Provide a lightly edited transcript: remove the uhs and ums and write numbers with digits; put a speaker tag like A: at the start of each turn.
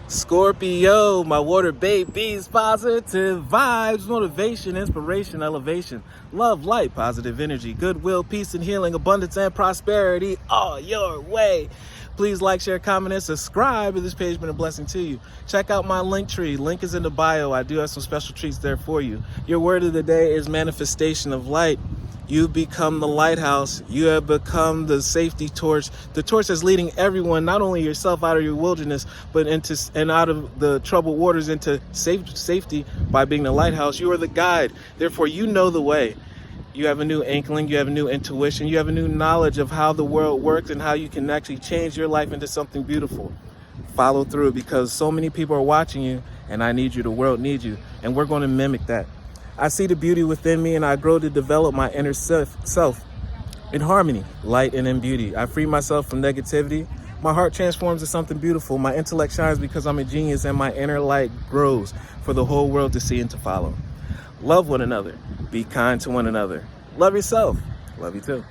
A: Scorpio, my water babies, positive vibes, motivation, inspiration, elevation, love, light, positive energy, goodwill, peace and healing, abundance and prosperity all your way. Please like, share, comment, and subscribe if this page has been a blessing to you. Check out my LinkTree. Link is in the bio. I do have some special treats there for you. Your word of the day is manifestation of light. You've become the lighthouse. You have become the safety torch. The torch that's leading everyone, not only yourself out of your wilderness, but out of the troubled waters into safety by being the lighthouse. You are the guide. Therefore, you know the way. You have a new inkling. You have a new intuition. You have a new knowledge of how the world works and how you can actually change your life into something beautiful. Follow through, because so many people are watching you, and I need you. The world needs you, and we're going to mimic that. I see the beauty within me, and I grow to develop my inner self in harmony, light, and in beauty. I free myself from negativity. My heart transforms to something beautiful. My intellect shines because I'm a genius, and my inner light grows for the whole world to see and to follow. Love one another. Be kind to one another. Love yourself. Love you too.